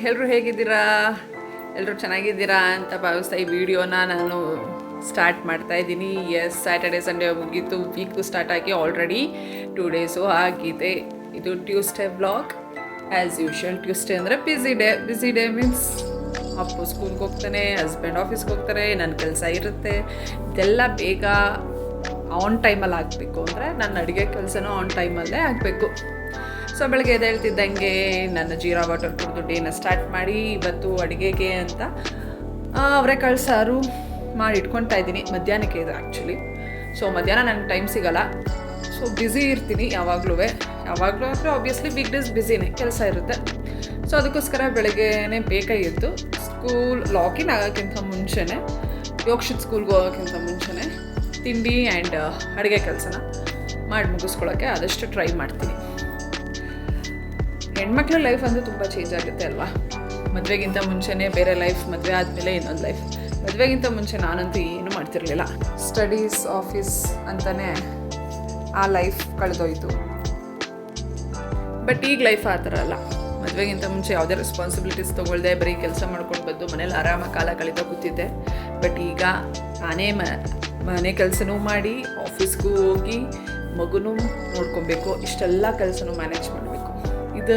ಎಲ್ಲರೂ ಹೇಗಿದ್ದೀರಾ? ಎಲ್ಲರೂ ಚೆನ್ನಾಗಿದ್ದೀರಾ ಅಂತ ಭಾವಿಸ್ತಾ ಈ ವಿಡಿಯೋನ ನಾನು ಸ್ಟಾರ್ಟ್ ಮಾಡ್ತಾ ಇದ್ದೀನಿ. ಎಸ್, ಸ್ಯಾಟರ್ಡೆ ಸಂಡೇ ಮುಗೀತು, ವೀಕು ಸ್ಟಾರ್ಟ್ ಆಗಿ ಆಲ್ರೆಡಿ 2 ಡೇಸು ಆಗಿದೆ. ಇದು Tuesday vlog. As usual Tuesday ಅಂದರೆ ಬ್ಯುಸಿ ಡೇ ಮೀನ್ಸ್ ಅಪ್ಪು ಸ್ಕೂಲ್ಗೆ ಹೋಗ್ತಾನೆ, ಹಸ್ಬೆಂಡ್ ಆಫೀಸ್ಗೆ ಹೋಗ್ತಾರೆ, ನನ್ನ ಕೆಲಸ ಇರುತ್ತೆ. ಇದೆಲ್ಲ ಬೇಗ ಆನ್ ಟೈಮಲ್ಲಿ ಆಗಬೇಕು ಅಂದರೆ ನನ್ನ ಅಡುಗೆ ಕೆಲಸನೂ ಆನ್ ಟೈಮಲ್ಲೇ ಆಗಬೇಕು. ಸೊ ಬೆಳಗ್ಗೆ ಎದ್ದೇಳ್ತಿದ್ದಂಗೆ ನನ್ನ ಜೀರಾ ವಾಟರ್ ಕುಡಿದು ಡೇನ ಸ್ಟಾರ್ಟ್ ಮಾಡಿ ಇವತ್ತು ಅಡುಗೆಗೆ ಅಂತ ಅವರೆಕಾಳು ಸಾರು ಮಾಡಿ ಇಟ್ಕೊತಾ ಇದ್ದೀನಿ. ಮಧ್ಯಾಹ್ನಕ್ಕೆ ಇದು ಆ್ಯಕ್ಚುಲಿ. ಸೊ ಮಧ್ಯಾಹ್ನ ನನಗೆ ಟೈಮ್ ಸಿಗೋಲ್ಲ, ಸೊ ಬ್ಯುಸಿ ಇರ್ತೀನಿ ಯಾವಾಗಲೂ ಅಂದರೆ ಆಬ್ವಿಯಸ್ಲಿ ವೀಕ್ ಡೇಸ್ ಬ್ಯುಸಿನೇ, ಕೆಲಸ ಇರುತ್ತೆ. ಸೊ ಅದಕ್ಕೋಸ್ಕರ ಬೆಳಗ್ಗೆನೇ ಬೇಗ ಎದ್ದು ಸ್ಕೂಲ್ ಲಾಗಿನ್ ಆಗೋಕ್ಕಿಂತ ಮುಂಚೆನೇ, ಯೋಕ್ಷಿತ್ ಸ್ಕೂಲ್ಗೆ ಹೋಗೋಕ್ಕಿಂತ ಮುಂಚೆನೇ ತಿಂಡಿ ಆ್ಯಂಡ್ ಅಡುಗೆ ಕೆಲಸನ ಮಾಡಿ ಮುಗಿಸ್ಕೊಳ್ಳೋಕ್ಕೆ ಆದಷ್ಟು ಟ್ರೈ ಮಾಡ್ತೀನಿ. ಹೆಣ್ಮಕ್ಳ ಲೈಫ್ ಅಂದರೆ ತುಂಬ ಚೇಂಜ್ ಆಗುತ್ತೆ ಅಲ್ವಾ? ಮದುವೆಗಿಂತ ಮುಂಚೆನೇ ಬೇರೆ ಲೈಫ್, ಮದುವೆ ಆದಮೇಲೆ ಇನ್ನೊಂದು ಲೈಫ್. ಮದುವೆಗಿಂತ ಮುಂಚೆ ನಾನಂತೂ ಏನೂ ಮಾಡ್ತಿರಲಿಲ್ಲ. ಸ್ಟಡೀಸ್, ಆಫೀಸ್ ಅಂತಲೇ ಆ ಲೈಫ್ ಕಳೆದೋಯ್ತು. ಬಟ್ ಈಗ ಲೈಫ್ ಆ ಥರ ಅಲ್ಲ. ಮದುವೆಗಿಂತ ಮುಂಚೆ ಯಾವುದೇ ರೆಸ್ಪಾನ್ಸಿಬಿಲಿಟೀಸ್ ತೊಗೊಳ್ದೆ ಬರೀ ಕೆಲಸ ಮಾಡ್ಕೊಂಡು ಬಂದು ಮನೇಲಿ ಆರಾಮಾಗಿ ಕಾಲ ಕಳೀತಾ ಕೂತಿದ್ದೆ. ಬಟ್ ಈಗ ನಾನೇ ಮನೆ ಕೆಲಸನೂ ಮಾಡಿ ಆಫೀಸ್ಗೂ ಹೋಗಿ ಮಗುನೂ ನೋಡ್ಕೊಬೇಕು, ಇಷ್ಟೆಲ್ಲ ಕೆಲಸನೂ ಮ್ಯಾನೇಜ್ ಮಾಡಬೇಕು. ಇದು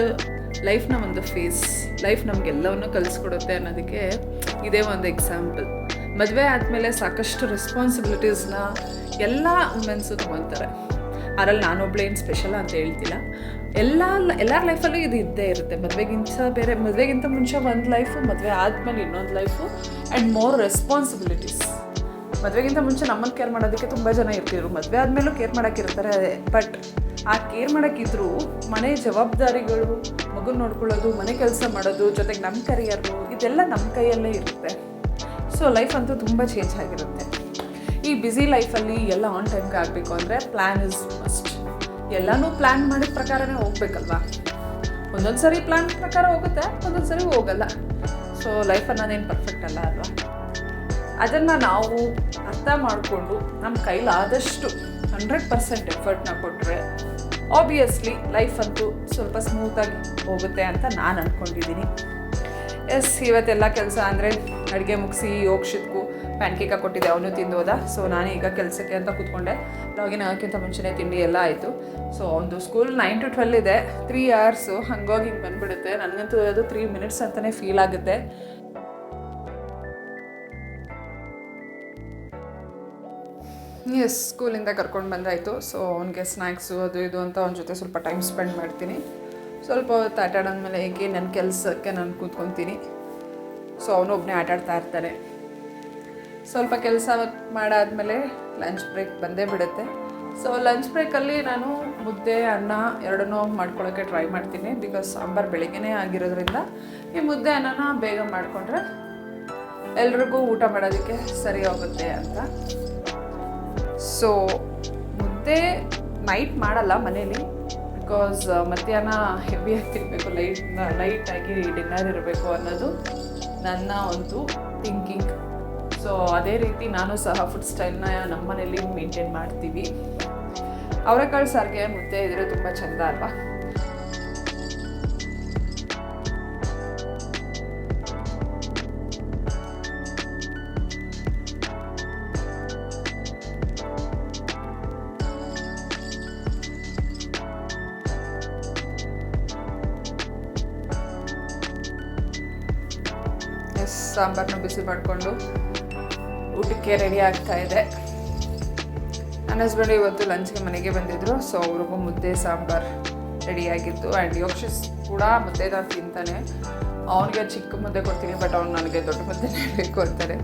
ಲೈಫ್ನ ಒಂದು ಫೇಸ್. ಲೈಫ್ ನಮಗೆಲ್ಲವನ್ನೂ ಕಲಿಸ್ಕೊಡುತ್ತೆ ಅನ್ನೋದಕ್ಕೆ ಇದೇ ಒಂದು ಎಕ್ಸಾಂಪಲ್. ಮದುವೆ ಆದಮೇಲೆ ಸಾಕಷ್ಟು ರೆಸ್ಪಾನ್ಸಿಬಿಲಿಟೀಸ್ನ ಎಲ್ಲ ವುಮೆನ್ಸು ತೊಗೊತಾರೆ. ಅದರಲ್ಲಿ ನಾನೊಬ್ಳು ಏನು ಸ್ಪೆಷಲ್ ಅಂತ ಹೇಳ್ತಿಲ್ಲ. ಎಲ್ಲರ ಲೈಫಲ್ಲೂ ಇದು ಇದ್ದೇ ಇರುತ್ತೆ. ಮದುವೆಗಿಂತ ಮುಂಚೆ ಒಂದು ಲೈಫು, ಮದುವೆ ಆದಮೇಲೆ ಇನ್ನೊಂದು ಲೈಫು ಆ್ಯಂಡ್ ಮೋರ್ ರೆಸ್ಪಾನ್ಸಿಬಿಲಿಟೀಸ್. ಮದುವೆಗಿಂತ ಮುಂಚೆ ನಮ್ಮನ್ನು ಕೇರ್ ಮಾಡೋದಕ್ಕೆ ತುಂಬ ಜನ ಇರ್ತಿದ್ರು, ಮದುವೆ ಆದಮೇಲೂ ಕೇರ್ ಮಾಡೋಕ್ಕಿರ್ತಾರೆ. ಬಟ್ ಆ ಕೇರ್ ಮಾಡೋಕ್ಕಿದ್ರು ಮನೆ ಜವಾಬ್ದಾರಿಗಳು, ಮಗು ನೋಡ್ಕೊಳ್ಳೋದು, ಮನೆ ಕೆಲಸ ಮಾಡೋದು, ಜೊತೆಗೆ ನಮ್ಮ ಕರಿಯರು, ಇದೆಲ್ಲ ನಮ್ಮ ಕೈಯಲ್ಲೇ ಇರುತ್ತೆ. ಸೊ ಲೈಫ್ ಅಂತೂ ತುಂಬ ಚೇಂಜ್ ಆಗಿರುತ್ತೆ. ಈ ಬ್ಯುಸಿ ಲೈಫಲ್ಲಿ ಎಲ್ಲ ಆನ್ ಟೈಮ್ಗೆ ಆಗಬೇಕು ಅಂದರೆ ಪ್ಲ್ಯಾನ್ ಇಸ್ ಮಸ್ಟ್. ಎಲ್ಲನೂ ಪ್ಲ್ಯಾನ್ ಮಾಡಿದ ಪ್ರಕಾರನೇ ಹೋಗ್ಬೇಕಲ್ವಾ? ಒಂದೊಂದು ಸರಿ ಪ್ಲ್ಯಾನ್ ಪ್ರಕಾರ ಹೋಗುತ್ತೆ, ಒಂದೊಂದು ಸರಿ ಹೋಗಲ್ಲ. ಸೊ ಲೈಫ್ ಅನ್ನೋದೇನು ಪರ್ಫೆಕ್ಟ್ ಅಲ್ಲ ಅಲ್ವಾ? ಅದನ್ನು ನಾವು ಅರ್ಥ ಮಾಡಿಕೊಂಡು ನಮ್ಮ ಕೈಲಾದಷ್ಟು 100% ಎಫರ್ಟ್ನ ಕೊಟ್ಟರೆ ಆಬ್ವಿಯಸ್ಲಿ ಲೈಫ್ ಅಂತೂ ಸ್ವಲ್ಪ ಸ್ಮೂತಾಗಿ ಹೋಗುತ್ತೆ ಅಂತ ನಾನು ಅಂದ್ಕೊಂಡಿದ್ದೀನಿ. ಎಸ್, ಇವತ್ತೆಲ್ಲ ಕೆಲಸ ಅಂದರೆ ಅಡುಗೆ ಮುಗಿಸಿ ಯೋಕ್ಷಿತ್ಗೂ ಪ್ಯಾನ್ಕೇಕ ಕೊಟ್ಟಿದ್ದೆ, ಅವನು ತಿಂದು ಹೋದ. ಸೊ ನಾನು ಈಗ ಕೆಲಸಕ್ಕೆ ಅಂತ ಕೂತ್ಕೊಂಡೆ. ಲಾಗಿನ್ ಆಗೋಕ್ಕಿಂತ ಮುಂಚೆನೇ ತಿಂಡಿ ಎಲ್ಲ ಆಯಿತು. ಸೊ ಒಂದು ಸ್ಕೂಲ್ 9 to 12 ಇದೆ, 3 hours. ಹಂಗಾಗಿ ಹಿಂಗೆ ಬಂದುಬಿಡುತ್ತೆ. ನನಗಂತೂ ಅದು 3 minutes ಅಂತಲೇ ಫೀಲ್ ಆಗುತ್ತೆ. ಎಸ್, ಸ್ಕೂಲಿಂದ ಕರ್ಕೊಂಡು ಬಂದಾಯಿತು. ಸೊ ಅವನಿಗೆ ಸ್ನ್ಯಾಕ್ಸು ಅದು ಇದು ಅಂತ ಅವನ ಜೊತೆ ಸ್ವಲ್ಪ ಟೈಮ್ ಸ್ಪೆಂಡ್ ಮಾಡ್ತೀನಿ. ಸ್ವಲ್ಪ ಹೊತ್ತು ಆಟಾಡೋದ್ಮೇಲೆ ಹೇಗೆ ನನ್ನ ಕೆಲಸಕ್ಕೆ ನಾನು ಕೂತ್ಕೊತೀನಿ. ಸೊ ಅವನು ಒಬ್ಬನೇ ಆಟಾಡ್ತಾ ಇರ್ತಾನೆ. ಸ್ವಲ್ಪ ಕೆಲಸ ಮಾಡಾದಮೇಲೆ ಲಂಚ್ ಬ್ರೇಕ್ ಬಂದೇ ಬಿಡುತ್ತೆ. ಸೊ ಲಂಚ್ ಬ್ರೇಕಲ್ಲಿ ನಾನು ಮುದ್ದೆ ಅನ್ನ ಎರಡನ್ನೂ ಮಾಡ್ಕೊಳ್ಳೋಕ್ಕೆ ಟ್ರೈ ಮಾಡ್ತೀನಿ. ಬಿಕಾಸ್ ಸಾಂಬಾರು ಬೆಳಗ್ಗೆನೇ ಆಗಿರೋದ್ರಿಂದ ಈ ಮುದ್ದೆ ಅನ್ನನ ಬೇಗ ಮಾಡಿಕೊಂಡ್ರೆ ಎಲ್ರಿಗೂ ಊಟ ಮಾಡೋದಕ್ಕೆ ಸರಿ ಹೋಗುತ್ತೆ ಅಂತ. ಸೊ ಮುದ್ದೆ ನೈಟ್ ಮಾಡಲ್ಲ ಮನೇಲಿ, ಬಿಕಾಸ್ ಮಧ್ಯಾಹ್ನ ಹೆವಿಯಾಗಿ ತಿನ್ನಬೇಕು, ಲೈಟಾಗಿ ಡಿನ್ನರ್ ಇರಬೇಕು ಅನ್ನೋದು ನನ್ನ ಒಂದು ಥಿಂಕಿಂಗ್. ಸೊ ಅದೇ ರೀತಿ ನಾನು ಸಹ ಫುಡ್ ಸ್ಟೈಲ್ನ ನಮ್ಮ ಮನೇಲಿ ಮೇಂಟೈನ್ ಮಾಡ್ತೀವಿ. ಅವರೆಕಾಳು ಸಾರಿಗೆ ಮುದ್ದೆ ಇದ್ರೆ ತುಂಬ ಚೆಂದ ಅಲ್ವಾ? ಸಾಂಬಾರನ್ನ ಬಿಸಿ ಮಾಡಿಕೊಂಡು ಊಟಕ್ಕೆ ರೆಡಿ ಆಗ್ತಾ ಇದೆ. ನನ್ನ ಹಸ್ಬೆಂಡ್ ಇವತ್ತು ಲಂಚ್ಗೆ ಮನೆಗೆ ಬಂದಿದ್ದರು. ಸೊ ಅವ್ರಿಗೂ ಮುದ್ದೆ ಸಾಂಬಾರು ರೆಡಿಯಾಗಿತ್ತು. ಆ್ಯಂಡ್ ಯೋಕ್ಷಿಸ್ ಕೂಡ ಮುದ್ದೆ ನಾನು ತಿಂತಾನೆ. ಅವನಿಗೆ ಚಿಕ್ಕ ಮುದ್ದೆ ಕೊಡ್ತೀನಿ, ಬಟ್ ಅವ್ನು ನನಗೆ ದೊಡ್ಡ ಮುದ್ದೆನೇ ಬೇಕು ಅಂತಾರೆ.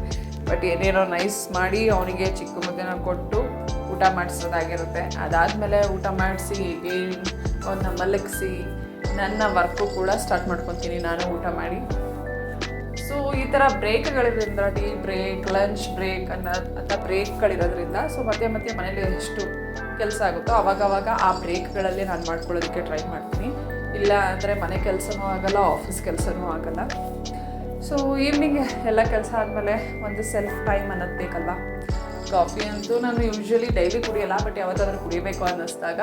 ಬಟ್ ಏನೇನೋ ನೈಸ್ ಮಾಡಿ ಅವನಿಗೆ ಚಿಕ್ಕ ಮುದ್ದೆನ ಕೊಟ್ಟು ಊಟ ಮಾಡಿಸೋದಾಗಿರುತ್ತೆ. ಅದಾದಮೇಲೆ ಊಟ ಮಾಡಿಸಿ ಅವನ್ನ ಮಲಗಿಸಿ ನನ್ನ ವರ್ಕು ಕೂಡ ಸ್ಟಾರ್ಟ್ ಮಾಡ್ಕೊತೀನಿ ನಾನು ಊಟ ಮಾಡಿ. ಸೊ ಈ ಥರ ಬ್ರೇಕ್ಗಳಿರೋದ್ರಿಂದ, ಟೀ ಬ್ರೇಕ್, ಲಂಚ್ ಬ್ರೇಕ್ ಅಂತ ಬ್ರೇಕ್ಗಳಿರೋದ್ರಿಂದ ಸೊ ಮಧ್ಯೆ ಮನೇಲಿ ಎಷ್ಟು ಕೆಲಸ ಆಗುತ್ತೋ ಅವಾಗವಾಗ ಆ ಬ್ರೇಕ್ಗಳಲ್ಲಿ ನಾನು ಮಾಡ್ಕೊಳ್ಳೋದಕ್ಕೆ ಟ್ರೈ ಮಾಡ್ತೀನಿ. ಇಲ್ಲ ಅಂದರೆ ಮನೆ ಕೆಲಸನೂ ಆಗೋಲ್ಲ, ಆಫೀಸ್ ಕೆಲಸನೂ ಆಗೋಲ್ಲ. ಸೊ ಈವ್ನಿಂಗ್ ಎಲ್ಲ ಕೆಲಸ ಆದಮೇಲೆ ಒಂದು ಸೆಲ್ಫ್ ಟೈಮ್ ಅನ್ನೋದು ಬೇಕಲ್ವ? ಕಾಫಿ ಅಂತೂ ನಾನು ಯೂಶ್ವಲಿ ಡೈಲಿ ಕುಡಿಯೋಲ್ಲ, ಬಟ್ ಯಾವತ್ತಾದ್ರೂ ಕುಡಿಬೇಕು ಅನ್ನಿಸ್ದಾಗ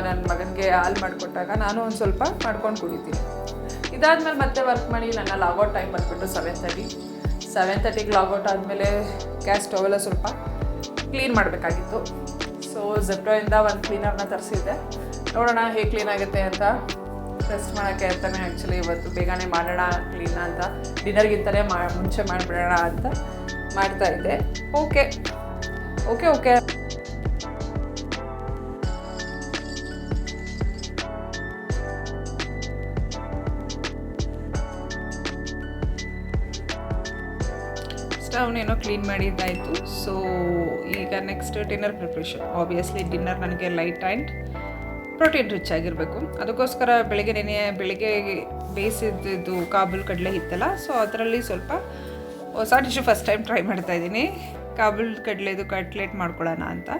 ನನ್ನ ಮಗನಿಗೆ ಹಾಲು ಮಾಡಿಕೊಟ್ಟಾಗ ನಾನು ಒಂದು ಸ್ವಲ್ಪ ಮಾಡ್ಕೊಂಡು ಕುಡಿತೀನಿ. ಇದಾದಮೇಲೆ ಮತ್ತೆ ವರ್ಕ್ ಮಾಡಿ ನನ್ನ ಲಾಗೌಟ್ ಟೈಮ್ ಬಂದುಬಿಟ್ಟು 7:30 ಲಾಗೌಟ್ ಆದಮೇಲೆ ಗ್ಯಾಸ್ ಸ್ಟವೆಲ್ಲ ಸ್ವಲ್ಪ ಕ್ಲೀನ್ ಮಾಡಬೇಕಾಗಿತ್ತು. ಸೊ ಝೆಪ್ಟೋಯಿಂದ ಒಂದು ಕ್ಲೀನರ್ನ ತರಿಸಿದ್ದೆ. ನೋಡೋಣ ಹೇಗೆ ಕ್ಲೀನ್ ಆಗುತ್ತೆ ಅಂತ. ರೆಸ್ಟ್ ಮಾಡೋಕ್ಕೆ ಅಂತಲೇ ಆ್ಯಕ್ಚುಲಿ ಇವತ್ತು ಬೇಗನೆ ಮಾಡೋಣ ಕ್ಲೀನ್ ಅಂತ, ಡಿನ್ನರ್ಗಿಂತಲೇ ಮುಂಚೆ ಮಾಡಿಬಿಡೋಣ ಅಂತ ಮಾಡ್ತಾಯಿದ್ದೆ. ಓಕೆ. ಸ್ಟವ್ನೇನೋ ಕ್ಲೀನ್ ಮಾಡಿದ್ದಾಯಿತು. ಸೊ ಈಗ next dinner preparation. Obviously dinner ನನಗೆ ಲೈಟ್ ಆ್ಯಂಡ್ ಪ್ರೋಟೀನ್ ರಿಚ್ ಆಗಿರಬೇಕು. ಅದಕ್ಕೋಸ್ಕರ ಬೆಳಿಗ್ಗೆ ಬೇಯಿಸಿದ್ದು ಕಾಬೂಲ್ ಕಡಲೆ ಇತ್ತಲ್ಲ, ಸೊ ಅದರಲ್ಲಿ ಸ್ವಲ್ಪ ಹೊಸ ಡಿಶು ಫಸ್ಟ್ ಟೈಮ್ ಟ್ರೈ ಮಾಡ್ತಾಯಿದ್ದೀನಿ. ಕಾಬೂಲ್ ಕಡಲೆದು ಕಟ್ಲೆಟ್ ಮಾಡ್ಕೊಳ್ಳೋಣ ಅಂತ.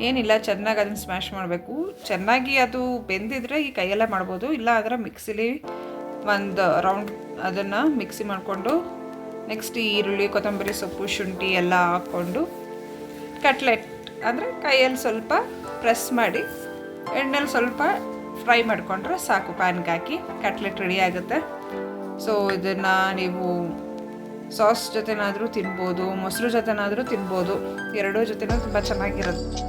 ಏನಿಲ್ಲ, ಚೆನ್ನಾಗಿ ಅದನ್ನು ಸ್ಮ್ಯಾಶ್ ಮಾಡಬೇಕು. ಚೆನ್ನಾಗಿ ಅದು ಬೆಂದಿದ್ರೆ ಈ ಕೈಯೆಲ್ಲ ಮಾಡ್ಬೋದು, ಇಲ್ಲ ಆದರೆ ಮಿಕ್ಸಿಲಿ ಒಂದು ರೌಂಡ್ ಅದನ್ನು ಮಿಕ್ಸಿ ಮಾಡಿಕೊಂಡು ನೆಕ್ಸ್ಟ್ ಈರುಳ್ಳಿ, ಕೊತ್ತಂಬರಿ ಸೊಪ್ಪು, ಶುಂಠಿ ಎಲ್ಲ ಹಾಕ್ಕೊಂಡು ಕಟ್ಲೆಟ್ ಅಂದರೆ ಕೈಯಲ್ಲಿ ಸ್ವಲ್ಪ ಪ್ರೆಸ್ ಮಾಡಿ ಎಣ್ಣೆಲಿ ಸ್ವಲ್ಪ ಫ್ರೈ ಮಾಡಿಕೊಂಡ್ರೆ ಸಾಕು. ಪ್ಯಾನ್ಗೆ ಹಾಕಿ ಕಟ್ಲೆಟ್ ರೆಡಿ ಆಗುತ್ತೆ. ಸೊ ಇದನ್ನು ನೀವು ಸಾಸ್ ಜೊತೆನಾದರೂ ತಿನ್ಬೋದು, ಮೊಸರು ಜೊತೆನಾದರೂ ತಿನ್ಬೋದು. ಎರಡೂ ಜೊತೆನೂ ತುಂಬ ಚೆನ್ನಾಗಿರುತ್ತೆ.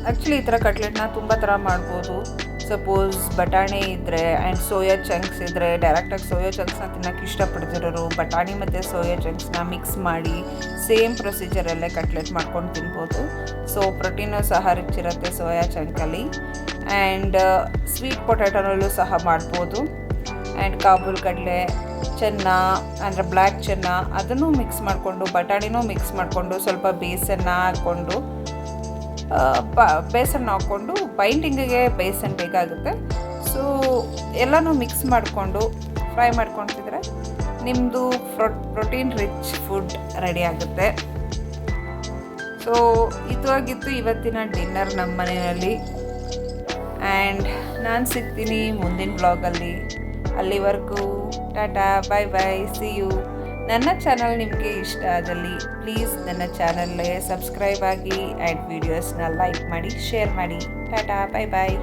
ಆ್ಯಕ್ಚುಲಿ ಈ ಥರ ಕಟ್ಲೆಟ್ನ ತುಂಬ ಥರ ಮಾಡ್ಬೋದು. ಸಪೋಸ್ ಬಟಾಣಿ ಇದ್ದರೆ ಆ್ಯಂಡ್ ಸೋಯಾ ಚಂಕ್ಸ್ ಇದ್ದರೆ ಡೈರೆಕ್ಟಾಗಿ ಸೋಯಾ ಚಂಕ್ಸ್ನ ತಿನ್ನೋಕ್ಕೆ ಇಷ್ಟಪಡ್ತಿರೋರು ಬಟಾಣಿ ಮತ್ತು ಸೋಯಾ ಚಂಕ್ಸ್ನ ಮಿಕ್ಸ್ ಮಾಡಿ ಸೇಮ್ ಪ್ರೊಸೀಜರಲ್ಲೇ ಕಟ್ಲೆಟ್ ಮಾಡ್ಕೊಂಡು ತಿನ್ಬೋದು. ಸೊ ಪ್ರೋಟೀನು ಸಹ ರಿಚ್ ಇರುತ್ತೆ ಸೋಯಾ ಚಂಕಲ್ಲಿ. ಆ್ಯಂಡ್ ಸ್ವೀಟ್ ಪೊಟ್ಯಾಟೊನಲ್ಲೂ ಸಹ ಮಾಡ್ಬೋದು. ಆ್ಯಂಡ್ ಕಾಬೂಲ್ ಕಡಲೆ, ಚೆನ್ನ ಅಂದರೆ ಬ್ಲ್ಯಾಕ್ ಚೆನ್ನ ಅದನ್ನು ಮಿಕ್ಸ್ ಮಾಡಿಕೊಂಡು ಬಟಾಣಿನೂ ಮಿಕ್ಸ್ ಮಾಡಿಕೊಂಡು ಸ್ವಲ್ಪ ಬೇಸನ್ನ ಹಾಕ್ಕೊಂಡು ಬೇಸನ್ ಹಾಕ್ಕೊಂಡು ಬೈಂಡಿಂಗಿಗೆ ಬೇಸನ್ ಬೇಕಾಗುತ್ತೆ. ಸೊ ಎಲ್ಲನೂ ಮಿಕ್ಸ್ ಮಾಡಿಕೊಂಡು ಫ್ರೈ ಮಾಡ್ಕೊತಿದ್ರೆ ನಿಮ್ಮದು ಪ್ರೋಟೀನ್ ರಿಚ್ ಫುಡ್ ರೆಡಿ ಆಗುತ್ತೆ. ಸೊ ಇದಾಗಿತ್ತು ಇವತ್ತಿನ ಡಿನ್ನರ್ ನಮ್ಮ ಮನೆಯಲ್ಲಿ. ಆ್ಯಂಡ್ ನಾನು ಸಿಗ್ತೀನಿ ಮುಂದಿನ ಬ್ಲಾಗಲ್ಲಿ. ಅಲ್ಲಿವರೆಗೂ ಟಾಟಾ, ಬಾಯ್ ಬಾಯ್, ಸಿ ಯು. ನನ್ನ ಚಾನಲ್ ನಿಮಗೆ ಇಷ್ಟ ಆದಲ್ಲಿ ಪ್ಲೀಸ್ ನನ್ನ ಚಾನಲ್ಗೆ ಸಬ್ಸ್ಕ್ರೈಬ್ ಆಗಿ ಆ್ಯಂಡ್ ವೀಡಿಯೋಸ್ನ ಲೈಕ್ ಮಾಡಿ, ಶೇರ್ ಮಾಡಿ. ಟಾಟಾ, ಬಾಯ್ ಬಾಯ್.